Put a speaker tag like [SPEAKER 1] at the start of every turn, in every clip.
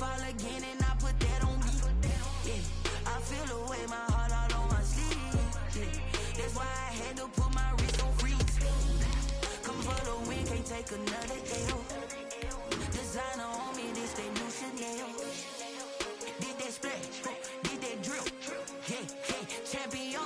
[SPEAKER 1] fall again and I put that on me. Yeah, I feel the way, my heart all on my sleeve. Yeah, that's why I had to put my wrist on freeze. Come for the win, can't take another L. Designer on me, this they new Chanel. Did that splash, did that drill. Yeah, champion.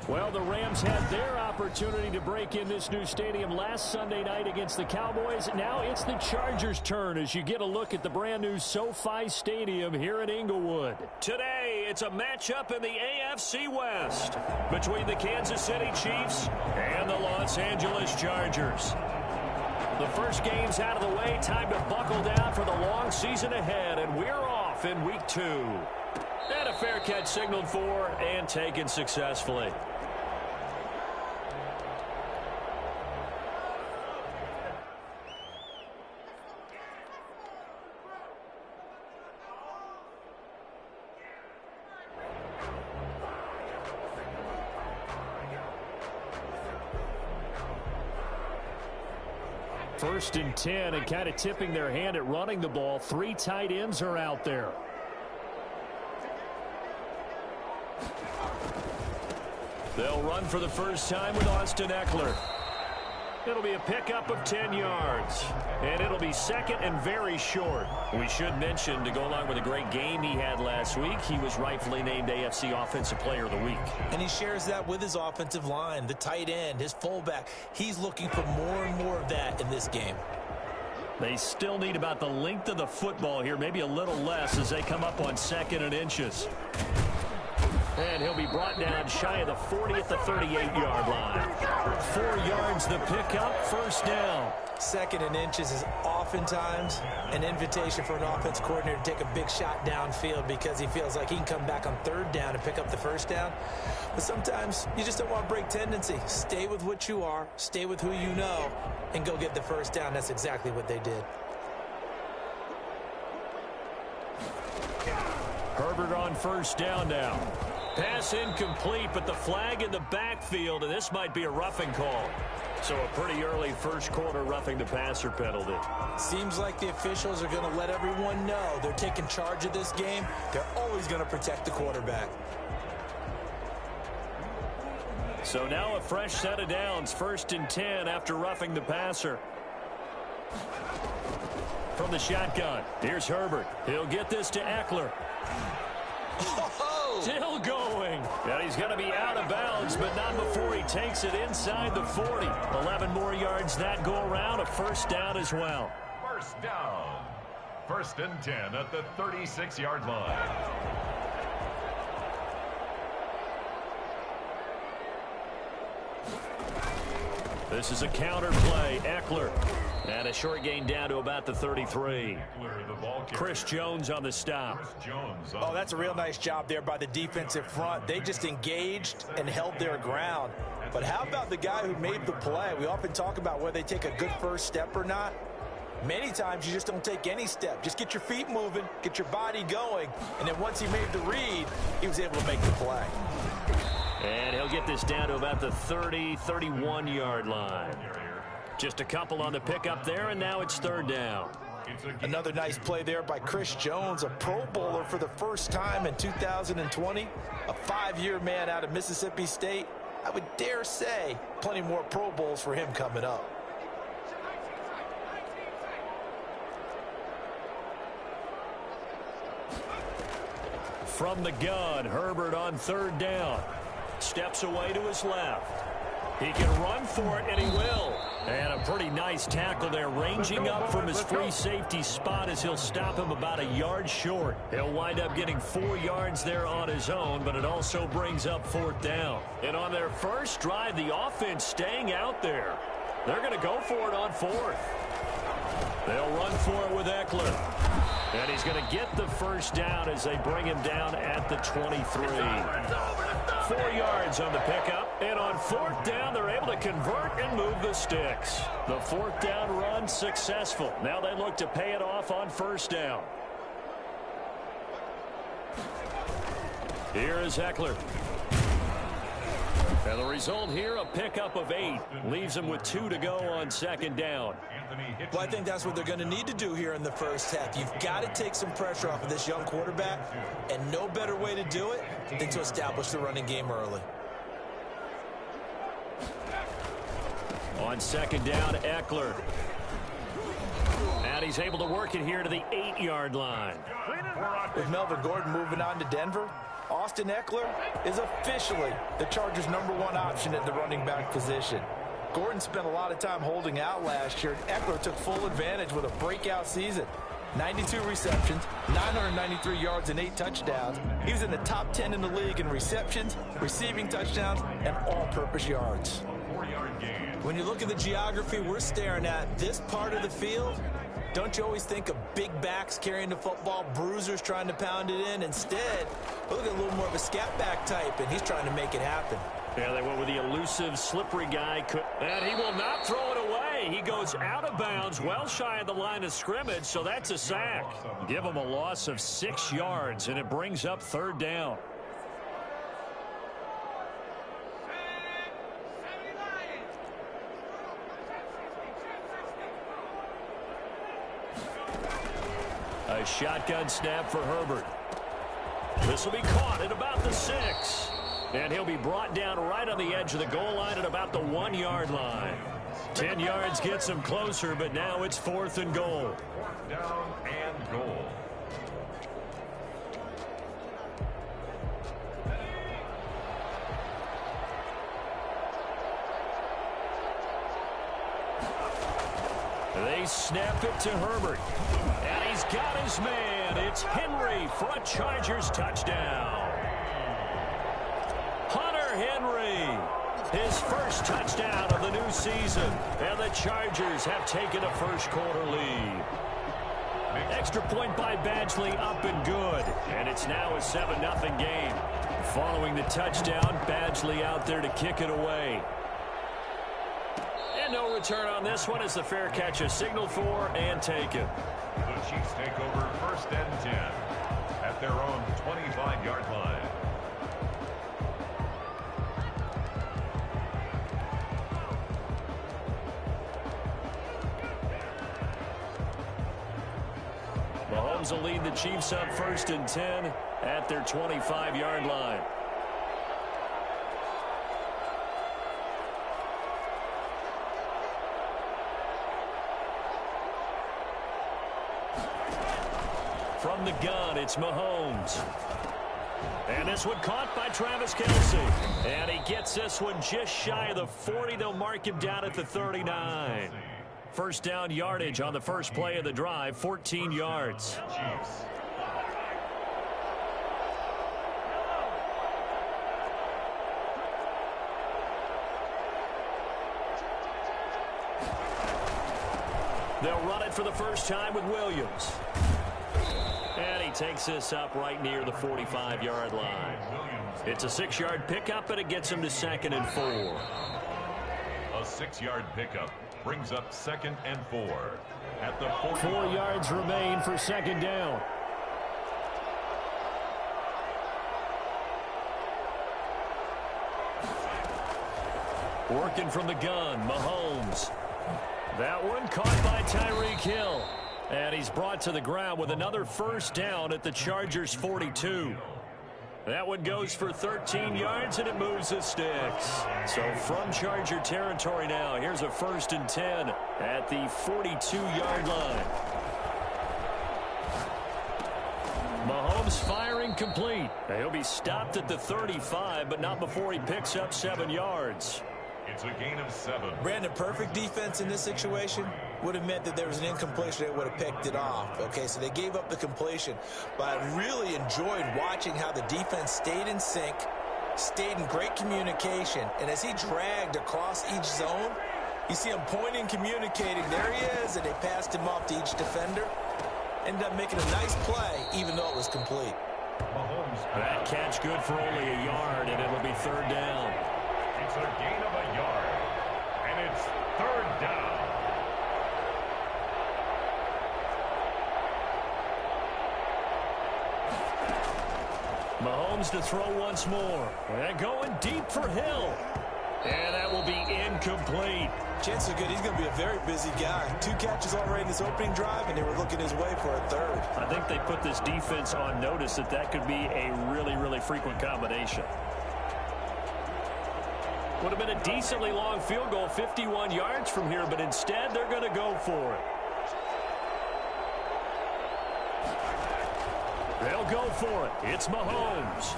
[SPEAKER 2] Well, the Rams had their opportunity to break in this new stadium last Sunday night against the Cowboys. Now it's the Chargers' turn as you get a look at the brand-new SoFi Stadium here in Inglewood. Today, it's a matchup in the AFC West between the Kansas City Chiefs and the Los Angeles Chargers. The first game's out of the way. Time to buckle down for the long season ahead, and we're off in Week 2. And a fair catch signaled for and taken successfully. First and 10, and kind of tipping their hand at running the ball. 3 tight ends are out there. They'll run for the first time with Austin Eckler. It'll be a pickup of 10 yards. And it'll be second and very short. We should mention, to go along with a great game he had last week, he was rightfully named AFC Offensive Player of the Week.
[SPEAKER 3] And he shares that with his offensive line, the tight end, his fullback. He's looking for more and more of that in this game.
[SPEAKER 2] They still need about the length of the football here, maybe a little less as they come up on 2nd and inches. And he'll be brought down shy of the 40 at the 38-yard line. 4 yards the pickup, first down.
[SPEAKER 3] 2nd and inches is oftentimes an invitation for an offense coordinator to take a big shot downfield because he feels like he can come back on 3rd down and pick up the first down. But sometimes you just don't want to break tendency. Stay with what you are, stay with who you know, and go get the first down. That's exactly what they did.
[SPEAKER 2] Herbert on first down now. Pass incomplete, but the flag in the backfield, and this might be a roughing call. So a pretty early first quarter roughing the passer penalty.
[SPEAKER 3] Seems like the officials are going to let everyone know they're taking charge of this game. They're always going to protect the quarterback.
[SPEAKER 2] So now a fresh set of downs, 1st and 10 after roughing the passer. From the shotgun, here's Herbert. He'll get this to Eckler. Still going. And he's going to be out of bounds, but not before he takes it inside the 40. 11 more yards that go around, a first down as well.
[SPEAKER 4] First down. 1st and 10 at the 36-yard line.
[SPEAKER 2] This is a counter play. Eckler. And a short gain down to about the 33. Chris Jones on the stop.
[SPEAKER 3] Oh, that's a real nice job there by the defensive front. They just engaged and held their ground. But how about the guy who made the play? We often talk about whether they take a good first step or not. Many times you just don't take any step. Just get your feet moving, get your body going. And then once he made the read, he was able to make the play.
[SPEAKER 2] And he'll get this down to about the 30, 31-yard line. Just a couple on the pickup there, and now it's 3rd down.
[SPEAKER 3] Another nice play there by Chris Jones, a Pro Bowler for the first time in 2020. A 5-year man out of Mississippi State. I would dare say plenty more Pro Bowls for him coming up.
[SPEAKER 2] From the gun, Herbert on 3rd down. Steps away to his left. He can run for it, and he will. And a pretty nice tackle there, ranging up from his free safety spot as he'll stop him about a yard short. He'll wind up getting 4 yards there on his own, but it also brings up 4th down. And on their first drive, the offense staying out there. They're going to go for it on 4th. They'll run for it with Eckler. And he's going to get the first down as they bring him down at the 23. 4 yards on the pickup. And on 4th down, they're able to convert and move the sticks. The 4th down run successful. Now they look to pay it off on 1st down. Here is Eckler. And the result here, a pickup of 8. Leaves them with 2 to go on second down.
[SPEAKER 3] Well, I think that's what they're going to need to do here in the first half. You've got to take some pressure off of this young quarterback, and no better way to do it than to establish the running game early.
[SPEAKER 2] On second down, Eckler. And he's able to work it here to the 8-yard line.
[SPEAKER 3] With Melvin Gordon moving on to Denver, Austin Eckler is officially the Chargers' #1 option at the running back position. Gordon spent a lot of time holding out last year, and Eckler took full advantage with a breakout season. 92 receptions, 993 yards, and 8 touchdowns. He was in the top 10 in the league in receptions, receiving touchdowns, and all-purpose yards. When you look at the geography we're staring at, this part of the field, don't you always think of big backs carrying the football, bruisers trying to pound it in? Instead, look at a little more of a scat back type, and he's trying to make it happen.
[SPEAKER 2] Yeah, they went with the elusive, slippery guy. And he will not throw it away. He goes out of bounds, well shy of the line of scrimmage, so that's a sack. Give him a loss of 6 yards, and it brings up third down. A shotgun snap for Herbert. This will be caught at about the 6. And he'll be brought down right on the edge of the goal line at about the 1-yard line. 10 yards gets him closer, but now it's 4th and goal.
[SPEAKER 4] Down and goal.
[SPEAKER 2] They snap it to Herbert. And he's got his man. It's Henry for a Chargers touchdown. Hunter Henry, his first touchdown of the new season. And the Chargers have taken a first-quarter lead. Extra point by Badgley, up and good. And it's now a 7-0 game. Following the touchdown, Badgley out there to kick it away. And no return on this one as the fair catch is signaled for and taken.
[SPEAKER 4] The Chiefs take over 1st and 10 at their own 25-yard line.
[SPEAKER 2] Mahomes will lead the Chiefs up 1st and 10 at their 25-yard line. From the gun, it's Mahomes. And this one caught by Travis Kelce. And he gets this one just shy of the 40. They'll mark him down at the 39. First down yardage on the first play of the drive, 14 yards.
[SPEAKER 4] Chiefs.
[SPEAKER 2] They'll run it for the first time with Williams. And he takes this up right near the 45-yard line. It's a 6-yard pickup, and it gets him to 2nd and 4.
[SPEAKER 4] A 6-yard pickup brings up 2nd and 4 at the 40.
[SPEAKER 2] 4 yards remain for second down. Working from the gun, Mahomes. That one caught by Tyreek Hill. And he's brought to the ground with another first down at the Chargers' 42. That one goes for 13 yards, and it moves the sticks. So from Charger territory now, here's a 1st and 10 at the 42-yard line. Mahomes firing complete. He'll be stopped at the 35, but not before he picks up 7 yards.
[SPEAKER 4] It's a gain of 7.
[SPEAKER 3] Brandon, perfect defense in this situation would have meant that there was an incompletion. They would have picked it off. Okay, so they gave up the completion. But I really enjoyed watching how the defense stayed in sync, stayed in great communication. And as he dragged across each zone, you see him pointing, communicating. There he is, and they passed him off to each defender. Ended up making a nice play, even though it was complete.
[SPEAKER 4] Mahomes.
[SPEAKER 2] That catch good for only a yard, and it'll be 3rd down.
[SPEAKER 4] It's a gain of a yard, and it's 3rd down.
[SPEAKER 2] Mahomes to throw once more. And going deep for Hill. And that will be incomplete.
[SPEAKER 3] Chances are good he's going to be a very busy guy. 2 catches already in this opening drive, and they were looking his way for a third.
[SPEAKER 2] I think they put this defense on notice that could be a really, really frequent combination. Would have been a decently long field goal, 51 yards from here, but instead they're going to go for it. They'll go for it. It's Mahomes.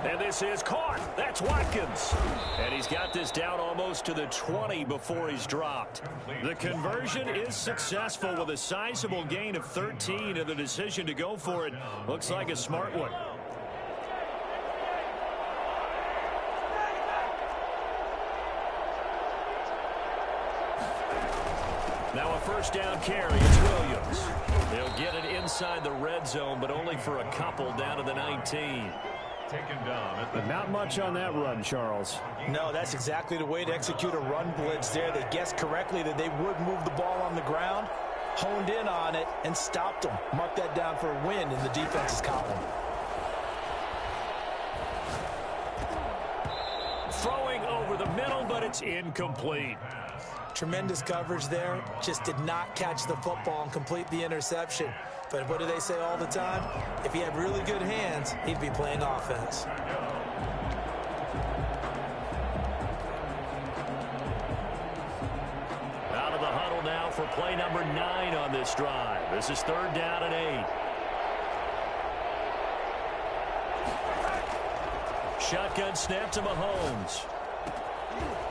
[SPEAKER 2] And this is caught. That's Watkins. And he's got this down almost to the 20 before he's dropped. The conversion is successful with a sizable gain of 13, and the decision to go for it looks like a smart one. Now a first down carry. It's Williams. They'll get it inside the red zone, but only for a couple down to the 19.
[SPEAKER 4] Taken down at the
[SPEAKER 2] Not much on that run, Charles.
[SPEAKER 3] No, that's exactly the way to execute a run blitz there. They guessed correctly that they would move the ball on the ground, honed in on it, and stopped them. Mark that down for a win in the defense's column.
[SPEAKER 2] Throwing over the middle, but it's incomplete.
[SPEAKER 3] Tremendous coverage there. Just did not catch the football and complete the interception. But what do they say all the time? If he had really good hands, he'd be playing offense.
[SPEAKER 2] Out of the huddle now for play number 9 on this drive. This is 3rd down and 8. Shotgun snap to Mahomes.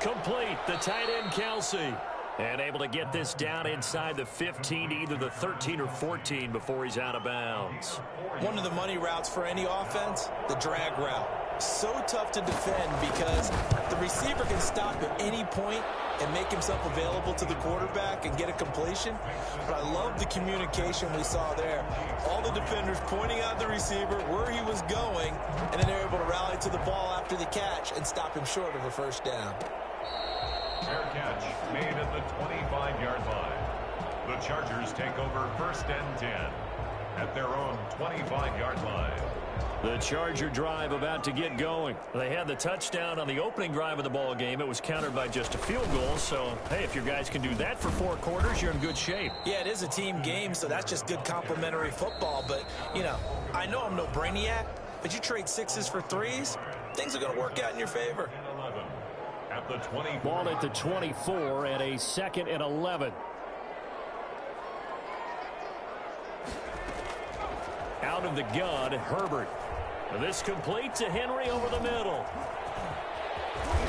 [SPEAKER 2] Complete. The tight end, Kelsey. And able to get this down inside the 15, either the 13 or 14 before he's out of bounds.
[SPEAKER 3] One of the money routes for any offense, the drag route. So tough to defend because the receiver can stop at any point and make himself available to the quarterback and get a completion. But I love the communication we saw there. All the defenders pointing out the receiver, where he was going, and then they're able to rally to the ball after the catch and stop him short of a first down.
[SPEAKER 4] fair catch made at the 25-yard line. The Chargers take over 1st and 10 at their own 25-yard line.
[SPEAKER 2] The Charger drive about to get going. They had the touchdown on the opening drive of the ball game. It was countered by just a field goal. So, hey, if your guys can do that for 4 quarters, you're in good shape.
[SPEAKER 3] Yeah, it is a team game, so that's just good complimentary football. But, you know, I know I'm no brainiac, but you trade 6s for 3s, things are going to work out in your favor.
[SPEAKER 4] At the 20.
[SPEAKER 2] Ball at the 24 and a 2nd and 11. Out of the gun, Herbert. This complete to Henry over the middle.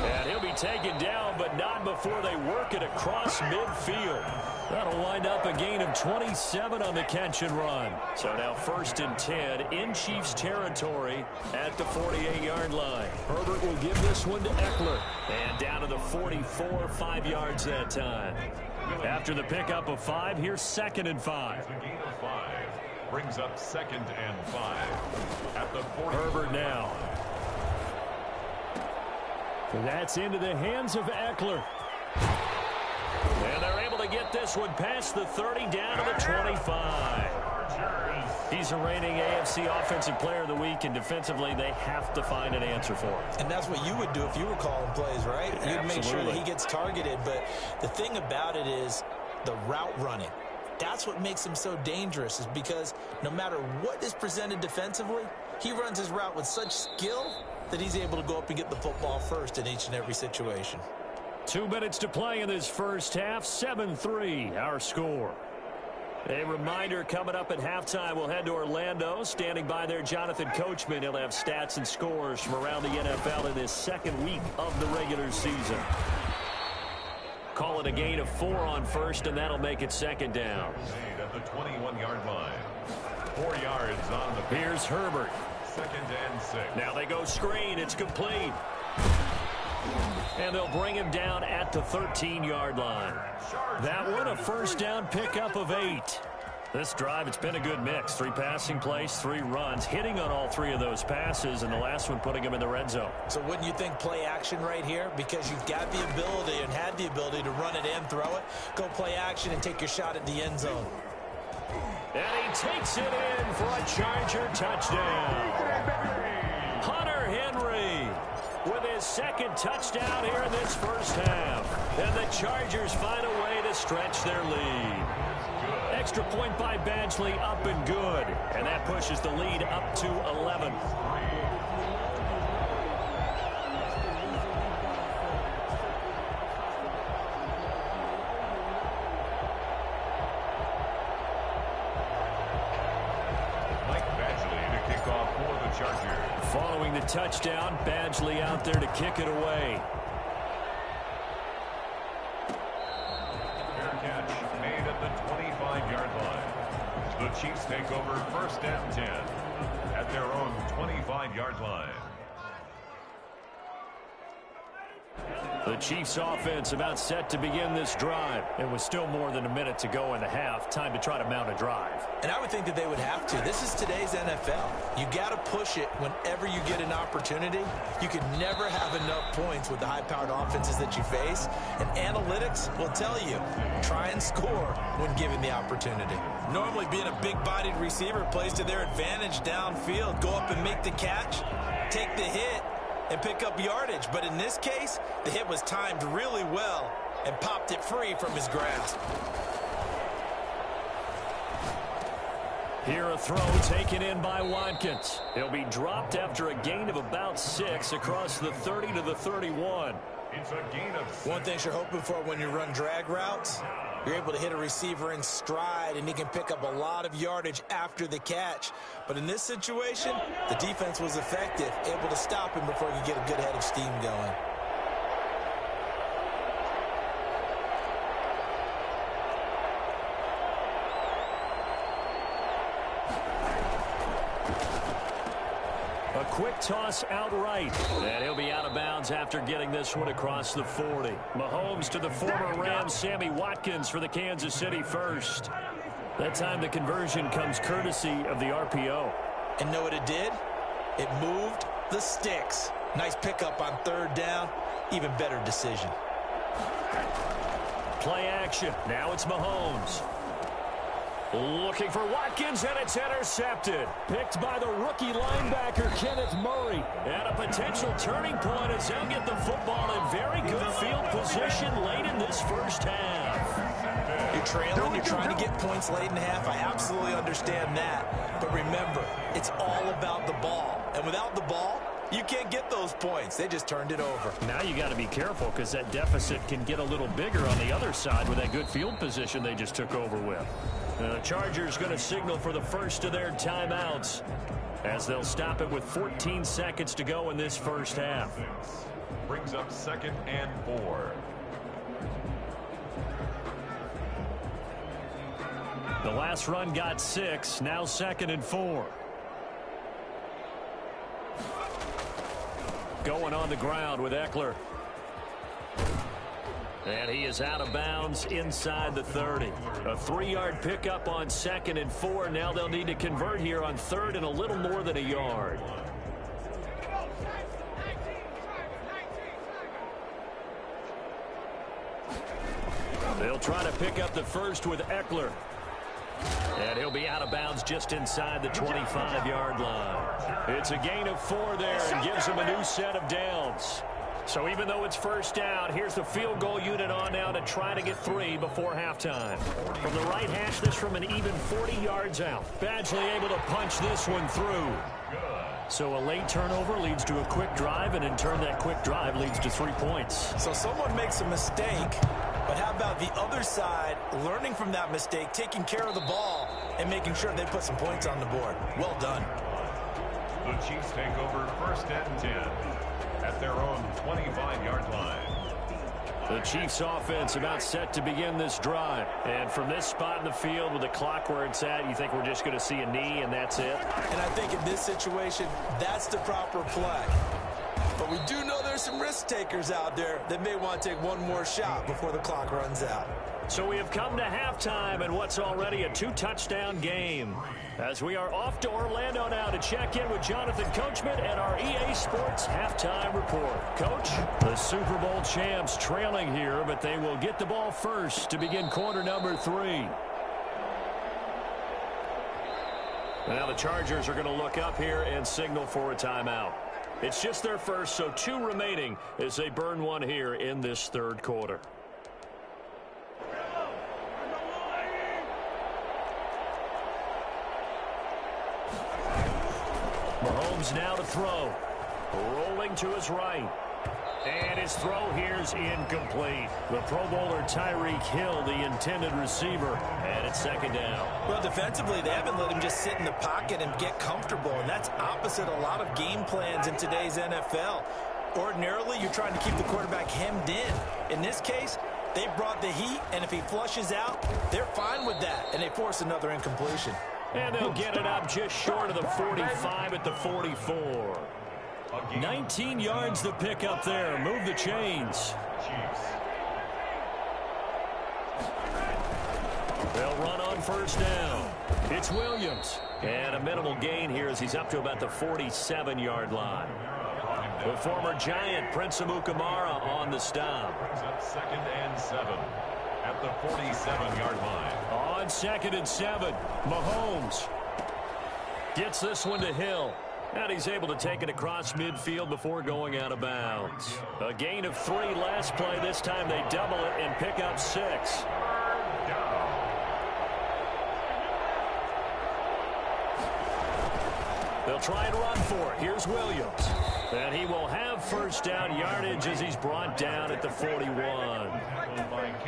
[SPEAKER 2] And he'll be taken down, but not before they work it across midfield. That'll wind up a gain of 27 on the catch and run. So now 1st and 10 in Chiefs territory at the 48-yard line. Herbert will give this one to Eckler. And down to the 44, 5 yards that time. After the pickup of 5, here's 2nd and 5.
[SPEAKER 4] A gain of 5 brings up 2nd and 5 at the 40.
[SPEAKER 2] Herbert now. That's into the hands of Eckler. And they're able to get this one past the 30 down to the 25. He's a reigning AFC Offensive Player of the Week, and defensively they have to find an answer for him.
[SPEAKER 3] And that's what you would do if you were calling plays, right? You'd make sure that he gets targeted. But the thing about it is the route running. That's what makes him so dangerous, is because no matter what is presented defensively, he runs his route with such skill that he's able to go up and get the football first in each and every situation.
[SPEAKER 2] 2 minutes to play in this first half. 7-3 our score. A reminder, coming up at halftime, we'll head to Orlando. Standing by there, Jonathan Coachman. He'll have stats and scores from around the NFL in this 2nd week of the regular season. Call it a gain of 4 on 1st, and that'll make it 2nd down.
[SPEAKER 4] At the 21-yard line. 4 yards on the.
[SPEAKER 2] Here's Herbert.
[SPEAKER 4] 2nd and 6.
[SPEAKER 2] Now they go screen. It's complete. And they'll bring him down at the 13-yard line. That one, a first down pickup of 8. This drive, it's been a good mix. 3 passing plays, 3 runs, hitting on all 3 of those passes, and the last one putting him in the red zone.
[SPEAKER 3] So wouldn't you think play action right here? Because you've got the ability and had the ability to run it and throw it. Go play action and take your shot at the end zone.
[SPEAKER 2] And he takes it in for a Charger touchdown. Hunter Henry with his second touchdown here in this first half. And the Chargers find a way to stretch their lead. Extra point by Badgley, up and good. And that pushes the lead up to 11. Following the touchdown, Badgley out there to kick it away.
[SPEAKER 4] Fair catch made at the 25-yard line. The Chiefs take over first and 10 at their own 25-yard line.
[SPEAKER 2] The Chiefs offense about set to begin this drive. It was still more than a minute to go in the half. Time to try to mount a drive.
[SPEAKER 3] And I would think that they would have to. This is today's NFL. You got to push it whenever you get an opportunity. You can never have enough points with the high-powered offenses that you face. And analytics will tell you, try and score when given the opportunity. Normally being a big-bodied receiver plays to their advantage downfield. Go up and make the catch, take the hit, and pick up yardage. But in this case, the hit was timed really well and popped it free from his grasp.
[SPEAKER 2] Here a throw taken in by Watkins. He'll be dropped after a gain of about 6 across the 30 to the 31.
[SPEAKER 4] It's a gain of 6.
[SPEAKER 3] One thing you're hoping for when you run drag routes, you're able to hit a receiver in stride, and he can pick up a lot of yardage after the catch. But in this situation, the defense was effective, able to stop him before he could get a good head of steam going.
[SPEAKER 2] A quick toss outright, and he'll be out of bounds after getting this one across the 40. Mahomes to the former Rams, Sammy Watkins for the Kansas City first. That time the conversion comes courtesy of the RPO.
[SPEAKER 3] And know what it did? It moved the sticks. Nice pickup on third down. Even better decision.
[SPEAKER 2] Play action. Now it's Mahomes. Looking for Watkins, and it's intercepted. Picked by the rookie linebacker, Kenneth Murray. And a potential turning point as they'll get the football in very good field position late in this first half.
[SPEAKER 3] You're trailing, you're trying to get points late in half. I absolutely understand that. But remember, it's all about the ball. And without the ball, you can't get those points. They just turned it over.
[SPEAKER 2] Now you got to be careful because that deficit can get a little bigger on the other side with that good field position they just took over with. The Chargers going to signal for the first of their timeouts as they'll stop it with 14 seconds to go in this first half.
[SPEAKER 4] Brings up 2nd and 4.
[SPEAKER 2] The last run got 6, now 2nd and 4. Going on the ground with Eckler. And he is out of bounds inside the 30. A 3-yard pickup on 2nd and 4. Now they'll need to convert here on 3rd and a little more than a yard. They'll try to pick up the first with Eckler. And he'll be out of bounds just inside the 25-yard line. It's a gain of 4 there and gives him a new set of downs. So even though it's first down, here's the field goal unit on now to try to get 3 before halftime. From the right hash, this from an even 40 yards out. Badgley able to punch this one through. So a late turnover leads to a quick drive, and in turn that quick drive leads to 3 points.
[SPEAKER 3] So someone makes a mistake, but how about the other side learning from that mistake, taking care of the ball, and making sure they put some points on the board? Well done.
[SPEAKER 4] The Chiefs take over 1st and 10 at their own 25-yard line.
[SPEAKER 2] The Chiefs offense about set to begin this drive. And from this spot in the field with the clock where it's at, you think we're just going to see a knee and that's it?
[SPEAKER 3] And I think in this situation, that's the proper play. But we do know there's some risk takers out there that may want to take one more shot before the clock runs out.
[SPEAKER 2] So we have come to halftime in what's already a 2-touchdown game. As we are off to Orlando now to check in with Jonathan Coachman and our EA Sports Halftime Report. Coach, the Super Bowl champs trailing here, but they will get the ball first to begin quarter number 3. Now the Chargers are going to look up here and signal for a timeout. It's just their first, so 2 remaining as they burn one here in this third quarter. Mahomes now to throw. Rolling to his right. And his throw here's incomplete. The Pro Bowler Tyreek Hill, the intended receiver, and it's second down.
[SPEAKER 3] Well, defensively, they haven't let him just sit in the pocket and get comfortable, and that's opposite a lot of game plans in today's NFL. Ordinarily, you're trying to keep the quarterback hemmed in. In this case, they brought the heat, and if he flushes out, they're fine with that, and they force another incompletion.
[SPEAKER 2] And they'll get it up just short of the 45 at the 44. 19 yards to pick up there. Move the chains. They'll run on first down. It's Williams. And a minimal gain here as he's up to about the 47-yard line. The former Giant, Prince Amukamara, on the stop.
[SPEAKER 4] Brings up 2nd and 7 at the 47-yard line.
[SPEAKER 2] On 2nd and 7, Mahomes gets this one to Hill. And he's able to take it across midfield before going out of bounds. A gain of 3 last play. This time they double it and pick up 6. They'll try and run for it. Here's Williams. And he will have first down yardage as he's brought down at the 41.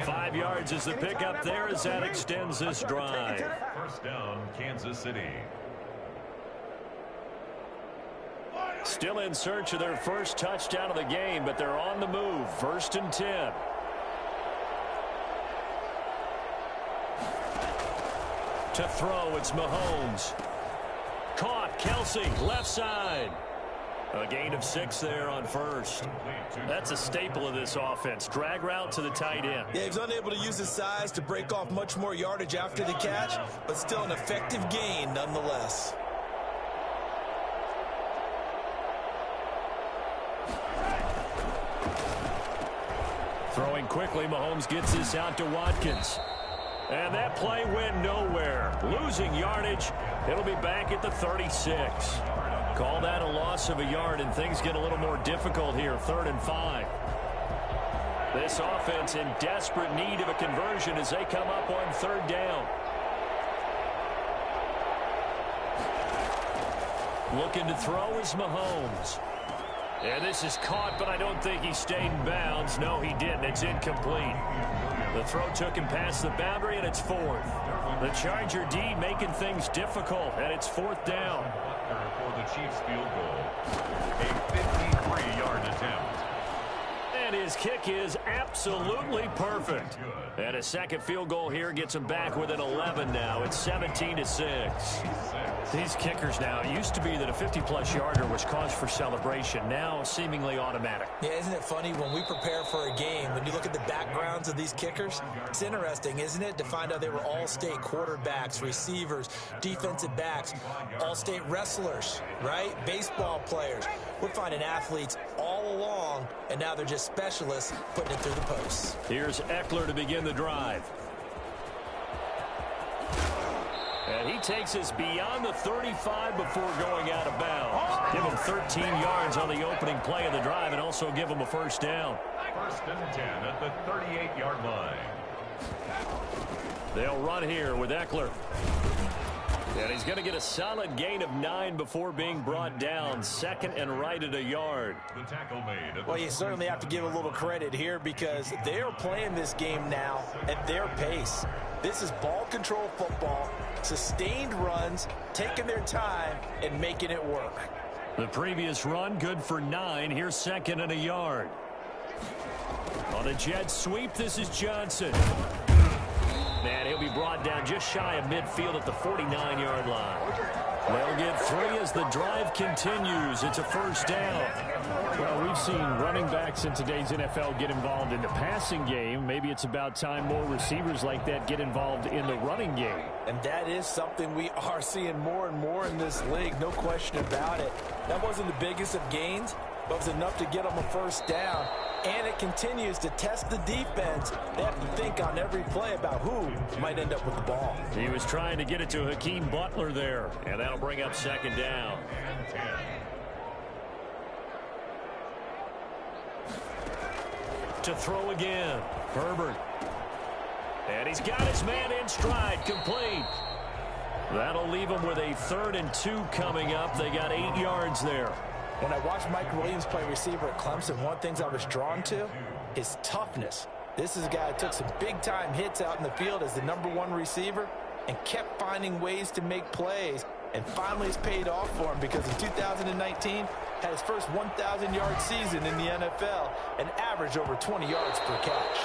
[SPEAKER 2] 5 yards is the pickup there as that extends this drive.
[SPEAKER 4] First down, Kansas City.
[SPEAKER 2] Still in search of their first touchdown of the game, but they're on the move. 1st and 10. To throw, it's Mahomes. Caught, Kelsey, left side. A gain of 6 there on first. That's a staple of this offense. Drag route to the tight end.
[SPEAKER 3] Yeah, he's unable to use his size to break off much more yardage after the catch, but still an effective gain nonetheless.
[SPEAKER 2] Throwing quickly, Mahomes gets this out to Watkins. And that play went nowhere. Losing yardage. It'll be back at the 36. Call that a loss of a yard, and things get a little more difficult here. 3rd and 5. This offense in desperate need of a conversion as they come up on 3rd down. Looking to throw is Mahomes. And this is caught, but I don't think he stayed in bounds. No, he didn't. It's incomplete. The throw took him past the boundary, and it's 4th. The Charger D making things difficult, and it's 4th down.
[SPEAKER 4] For the Chiefs field goal. A 53-yard attempt.
[SPEAKER 2] And his kick is absolutely perfect. And a second field goal here gets him back within 11 now. It's 17-6. These kickers now, it used to be that a 50-plus yarder was cause for celebration. Now seemingly automatic.
[SPEAKER 3] Yeah, isn't it funny when we prepare for a game, when you look at the backgrounds of these kickers, it's interesting, isn't it, to find out they were all-state quarterbacks, receivers, defensive backs, all-state wrestlers, right? Baseball players. We're finding athletes all along, and now they're just specialists putting it through the posts.
[SPEAKER 2] Here's Eckler to begin the drive. And he takes us beyond the 35 before going out of bounds. Give him 13 yards on the opening play of the drive and also give him a first down.
[SPEAKER 4] 1st and 10 at the 38-yard line.
[SPEAKER 2] They'll run here with Eckler. And he's going to get a solid gain of 9 before being brought down. 2nd and right at a yard.
[SPEAKER 4] The tackle made.
[SPEAKER 3] Well, you certainly have to give a little credit here because they are playing this game now at their pace. This is ball control football, sustained runs, taking their time, and making it work.
[SPEAKER 2] The previous run, good for 9. Here's 2nd and a yard. On a jet sweep, this is Johnson. And he'll be brought down just shy of midfield at the 49-yard line. They'll get 3 as the drive continues. It's a first down.
[SPEAKER 5] Well, we've seen running backs in today's NFL get involved in the passing game. Maybe it's about time more receivers like that get involved in the running game.
[SPEAKER 3] And that is something we are seeing more and more in this league, no question about it. That wasn't the biggest of gains, but it was enough to get them a first down. And it continues to test the defense. They have to think on every play about who might end up with the ball.
[SPEAKER 2] He was trying to get it to Hakeem Butler there, and that'll bring up second down. To throw again, Herbert. And he's got his man in stride, complete. That'll leave him with a 3rd and 2 coming up. They got 8 yards there.
[SPEAKER 3] When I watched Mike Williams play receiver at Clemson, one of the things I was drawn to, his toughness. This is a guy that took some big-time hits out in the field as the #1 receiver and kept finding ways to make plays, and finally it's paid off for him because in 2019 had his first 1,000-yard season in the NFL and averaged over 20 yards per catch.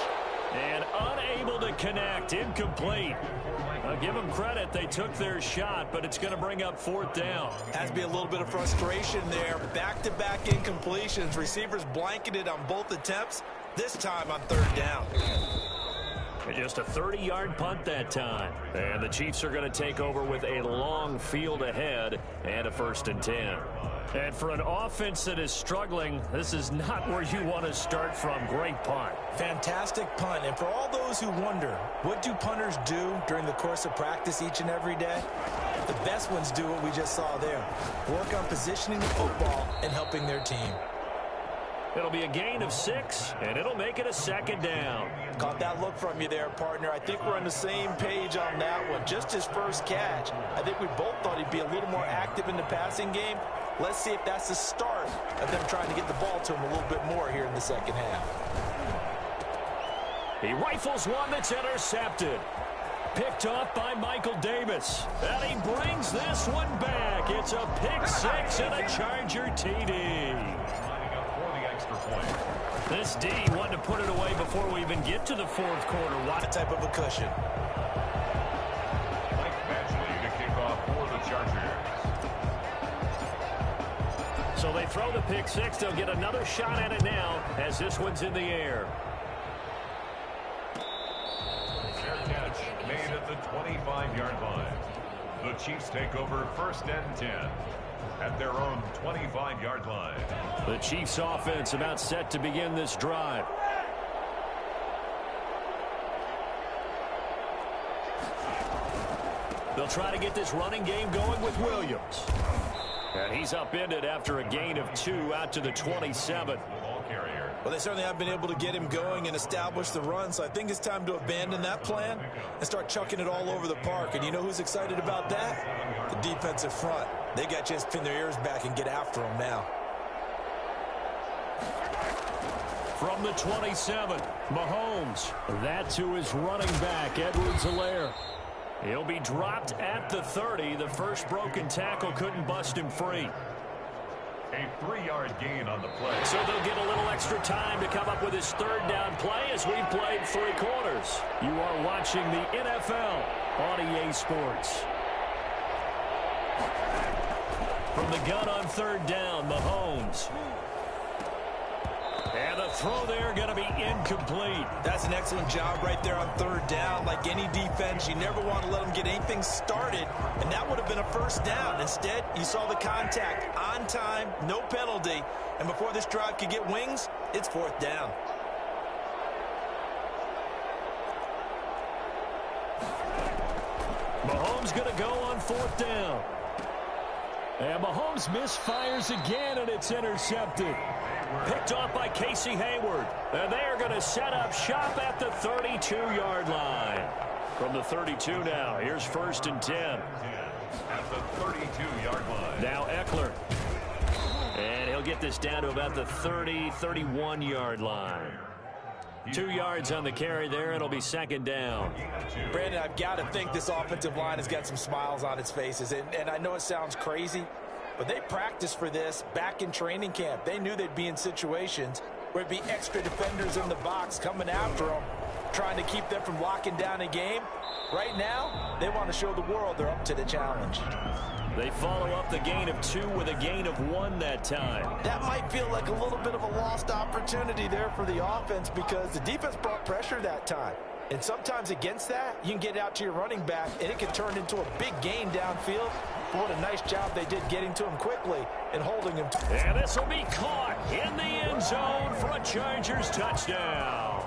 [SPEAKER 2] And unable to connect, incomplete. I'll give them credit, they took their shot, but it's going to bring up 4th down.
[SPEAKER 3] Has to be a little bit of frustration there. Back-to-back incompletions. Receivers blanketed on both attempts, this time on 3rd down.
[SPEAKER 2] Just a 30-yard punt that time. And the Chiefs are going to take over with a long field ahead and a 1st and 10. And for an offense that is struggling, this is not where you want to start from. Great punt.
[SPEAKER 3] Fantastic punt. And for all those who wonder, what do punters do during the course of practice each and every day? The best ones do what we just saw there. Work on positioning the football and helping their team.
[SPEAKER 2] It'll be a gain of 6, and it'll make it a 2nd down.
[SPEAKER 3] Caught that look from you there, partner. I think we're on the same page on that one. Just his first catch. I think we both thought he'd be a little more active in the passing game. Let's see if that's the start of them trying to get the ball to him a little bit more here in the second half.
[SPEAKER 2] He rifles one that's intercepted. Picked off by Michael Davis. And he brings this one back. It's a pick 6 and a Charger TD. This D wanted to put it away before we even get to the 4th quarter.
[SPEAKER 3] What type of a cushion?
[SPEAKER 4] Mike Badgley to kick off for the Chargers.
[SPEAKER 2] So they throw the pick 6. They'll get another shot at it now as this one's in the air.
[SPEAKER 4] Fair catch made at the 25-yard line. The Chiefs take over 1st and 10 at their own 25-yard line.
[SPEAKER 2] The Chiefs offense about set to begin this drive. They'll try to get this running game going with Williams. And he's upended after a gain of 2 out to the 27.
[SPEAKER 3] Well, they certainly have been able to get him going and establish the run, so I think it's time to abandon that plan and start chucking it all over the park. And you know who's excited about that? The defensive front. They got a chance to pin their ears back and get after him now.
[SPEAKER 2] From the 27, Mahomes. That to his running back, Edwards-Helaire. He'll be dropped at the 30. The first broken tackle couldn't bust him free.
[SPEAKER 4] A 3-yard gain on the play.
[SPEAKER 2] So they'll get a little extra time to come up with his 3rd down play as we've played 3 quarters. You are watching the NFL on EA Sports. From the gun on 3rd down, Mahomes. And the throw there going to be incomplete.
[SPEAKER 3] That's an excellent job right there on 3rd down. Like any defense, you never want to let them get anything started, and that would have been a 1st down. Instead, you saw the contact on time, no penalty, and before this drive could get wings, it's 4th down.
[SPEAKER 2] Mahomes going to go on 4th down. And Mahomes misfires again, and it's intercepted. Picked off by Casey Hayward. And they are going to set up shop at the 32-yard line. From the 32 now, here's 1st and 10.
[SPEAKER 4] At the 32-yard line.
[SPEAKER 2] Now Eckler. And he'll get this down to about the 30, 31-yard line. 2 yards on the carry there. It'll be 2nd down.
[SPEAKER 3] Brandon, I've got to think this offensive line has got some smiles on its faces. And I know it sounds crazy, but they practiced for this back in training camp. They knew they'd be in situations where it'd be extra defenders in the box coming after them, trying to keep them from locking down a game. Right now, they want to show the world they're up to the challenge.
[SPEAKER 2] They follow up the gain of 2 with a gain of 1 that time.
[SPEAKER 3] That might feel like a little bit of a lost opportunity there for the offense because the defense brought pressure that time. And sometimes against that, you can get out to your running back, and it can turn into a big gain downfield But what a nice job they did getting to him quickly and holding him.
[SPEAKER 2] And this will be caught in the end zone for a Chargers touchdown.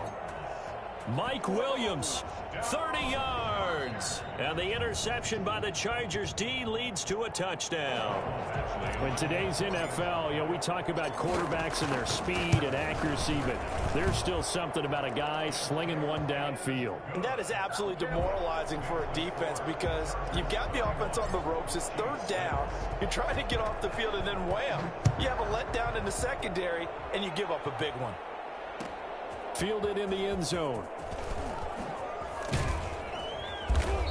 [SPEAKER 2] Mike Williams, 30 yards. And the interception by the Chargers D leads to a touchdown.
[SPEAKER 5] In today's NFL, we talk about quarterbacks and their speed and accuracy, but there's still something about a guy slinging one downfield.
[SPEAKER 3] And that is absolutely demoralizing for a defense because you've got the offense on the ropes. It's third down. You're trying to get off the field, and then wham, you have a letdown in the secondary, and you give up a big one.
[SPEAKER 5] Fielded in the end zone.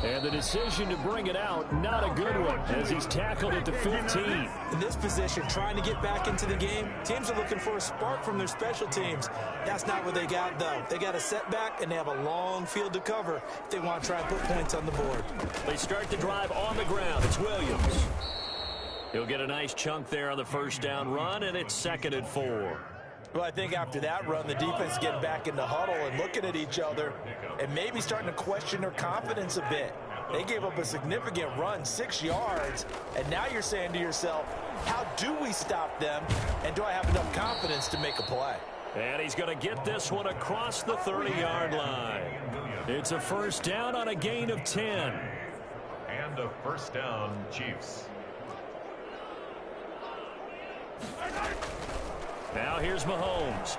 [SPEAKER 5] And the decision to bring it out, not a good one, as he's tackled at the 15.
[SPEAKER 3] In this position, trying to get back into the game, teams are looking for a spark from their special teams. That's not what they got, though. They got a setback, and they have a long field to cover if they want to try and put points on the board.
[SPEAKER 2] They start the drive on the ground. It's Williams. He'll get a nice chunk there on the first down run, and it's 2nd and 4.
[SPEAKER 3] Well, I think after that run, the defense getting back in the huddle and looking at each other and maybe starting to question their confidence a bit. They gave up a significant run, 6 yards, and now you're saying to yourself, how do we stop them, and do I have enough confidence to make a play?
[SPEAKER 2] And he's going to get this one across the 30-yard line. It's a first down on a gain of 10.
[SPEAKER 4] And a first down, Chiefs.
[SPEAKER 2] Now here's Mahomes.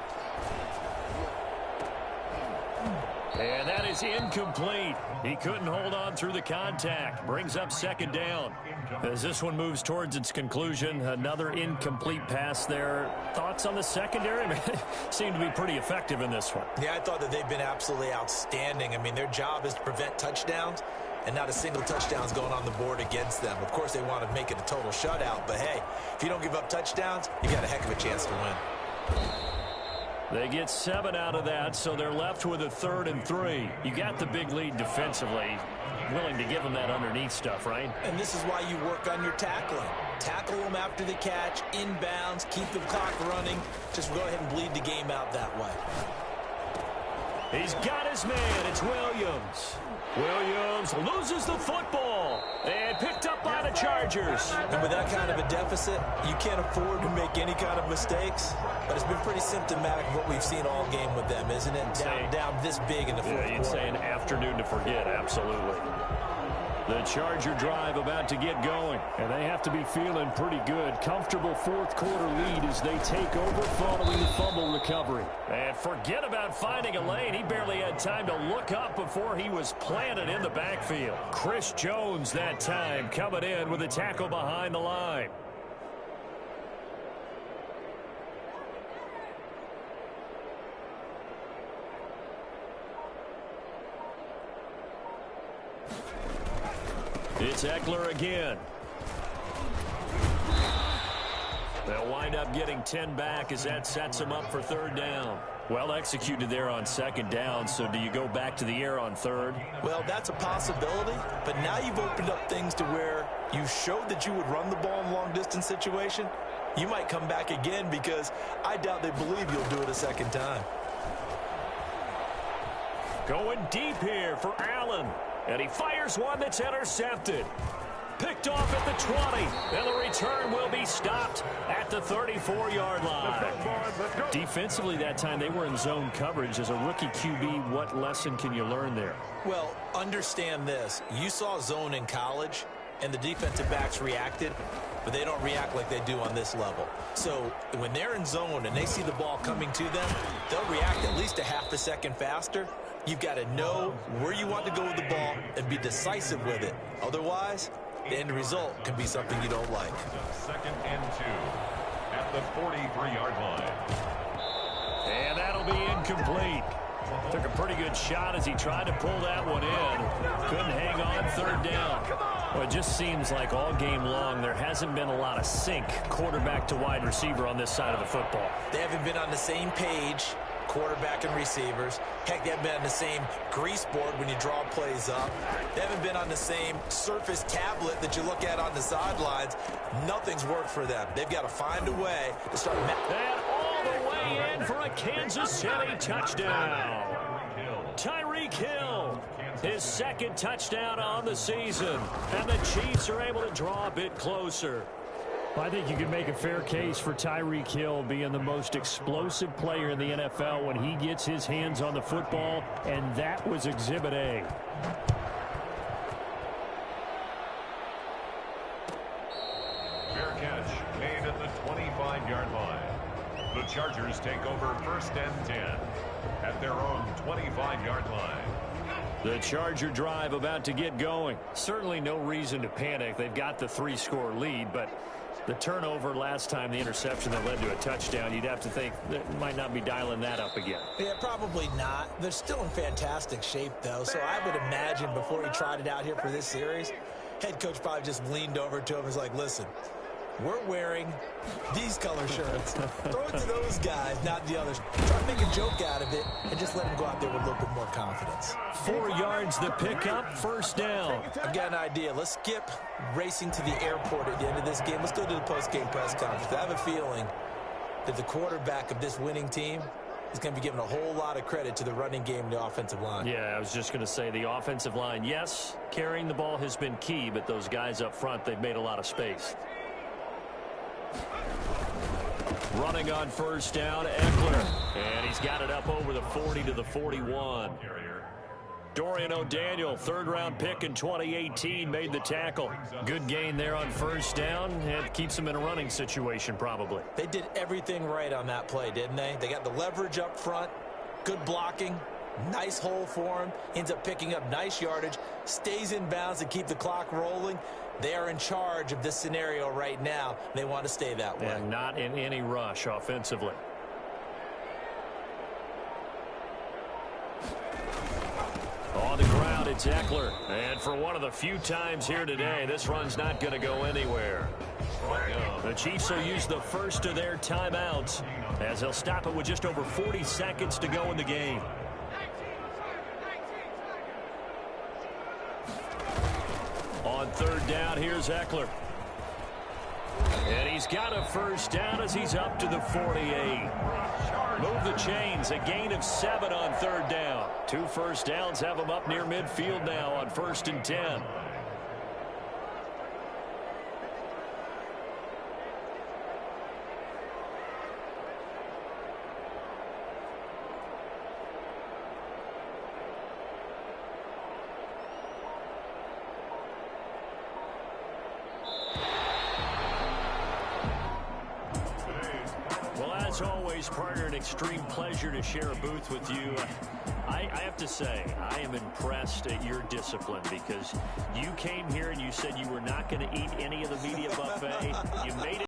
[SPEAKER 2] And that is incomplete. He couldn't hold on through the contact. Brings up 2nd down. As this one moves towards its conclusion, another incomplete pass there. Thoughts on the secondary? Seem to be pretty effective in this one.
[SPEAKER 3] Yeah, I thought that they've been absolutely outstanding. I mean, their job is to prevent touchdowns, and not a single touchdown's going on the board against them. Of course, they want to make it a total shutout, but hey, if you don't give up touchdowns, you got a heck of a chance to win.
[SPEAKER 5] They get 7 out of that, so they're left with a 3rd and 3. You got the big lead defensively. Willing to give them that underneath stuff, right?
[SPEAKER 3] And this is why you work on your tackling. Tackle them after the catch, inbounds, keep the clock running. Just go ahead and bleed the game out that way.
[SPEAKER 2] He's got his man. It's Williams. Williams loses the football and picked up by the Chargers.
[SPEAKER 3] And with that kind of a deficit, you can't afford to make any kind of mistakes. But it's been pretty symptomatic of what we've seen all game with them, isn't it? Down this big in the fourth quarter.
[SPEAKER 2] You'd say an afternoon to forget, absolutely.
[SPEAKER 5] The Charger drive about to get going, and they have to be feeling pretty good. Comfortable fourth quarter lead as they take over following the fumble recovery.
[SPEAKER 2] And forget about finding a lane. He barely had time to look up before he was planted in the backfield. Chris Jones that time coming in with a tackle behind the line. It's Eckler again. They'll wind up getting 10 back as that sets them up for 3rd down. Well executed there on 2nd down, so do you go back to the air on 3rd?
[SPEAKER 3] Well, that's a possibility, but now you've opened up things to where you showed that you would run the ball in long-distance situation. You might come back again because I doubt they believe you'll do it a 2nd time.
[SPEAKER 2] Going deep here for Allen. And he fires one that's intercepted. Picked off at the 20. And the return will be stopped at the 34-yard line.
[SPEAKER 5] Defensively that time, they were in zone coverage. As a rookie QB, what lesson can you learn there?
[SPEAKER 3] Well, understand this. You saw zone in college, and the defensive backs reacted, but they don't react like they do on this level. So when they're in zone and they see the ball coming to them, they'll react at least a half a second faster. You've got to know where you want to go with the ball and be decisive with it. Otherwise, the end result can be something you don't like.
[SPEAKER 4] 2nd and 2 at the 43-yard line.
[SPEAKER 2] And that'll be incomplete. Took a pretty good shot as he tried to pull that one in. Couldn't hang on 3rd down.
[SPEAKER 5] Well, it just seems like all game long there hasn't been a lot of sync quarterback to wide receiver on this side of the football.
[SPEAKER 3] They haven't been on the same page, quarterback and receivers. Heck, they haven't been on the same grease board when you draw plays up. They haven't been on the same surface tablet that you look at on the sidelines. Nothing's worked for them. They've got to find a way to start.
[SPEAKER 2] And all the way in for a Kansas City touchdown. Tyreek Hill. His second touchdown on the season. And the Chiefs are able to draw a bit closer.
[SPEAKER 5] I think you can make a fair case for Tyreek Hill being the most explosive player in the NFL when he gets his hands on the football, and that was Exhibit A.
[SPEAKER 4] Fair catch made at the 25-yard line. The Chargers take over first and 10 at their own 25-yard line.
[SPEAKER 2] The Charger drive about to get going. Certainly no reason to panic. They've got the 3-score lead, but the turnover last time, the interception that led to a touchdown, you'd have to think that might not be dialing that up again.
[SPEAKER 3] Yeah, probably not. They're still in fantastic shape, though, so I would imagine before he tried it out here for this series, head coach probably just leaned over to him and was like, listen, we're wearing these color shirts. Throw it to those guys, not the others. Try to make a joke out of it and just let them go out there with a little bit more confidence.
[SPEAKER 2] 4 yards the pickup, first down.
[SPEAKER 3] I've got an idea. Let's skip racing to the airport at the end of this game. Let's go to the post-game press conference. I have a feeling that the quarterback of this winning team is going to be giving a whole lot of credit to the running game and the offensive line.
[SPEAKER 2] Yeah, I was just going to say the offensive line, yes, carrying the ball has been key, but those guys up front, they've made a lot of space. Running on first down, Eckler. And he's got it up over the 40 to the 41. Dorian O'Daniel, third-round pick in 2018, made the tackle. Good gain there on first down, and keeps him in a running situation probably.
[SPEAKER 3] They did everything right on that play, didn't they? They got the leverage up front, good blocking, nice hole for him, ends up picking up nice yardage, stays in bounds to keep the clock rolling. They are in charge of this scenario right now. They want to stay that way.
[SPEAKER 2] And not in any rush offensively. On the ground, it's Eckler. And for one of the few times here today, this run's not going to go anywhere. The Chiefs will use the first of their timeouts as they'll stop it with just over 40 seconds to go in the game. On third down, here's Eckler. And he's got a first down as he's up to the 48. Move the chains, a gain of 7 on third down. 2 first downs have him up near midfield now on 1st and 10. As always, partner, an extreme pleasure to share a booth with you. I have to say, I am impressed at your discipline because you came here and you said you were not going to eat any of the media buffet. You made it.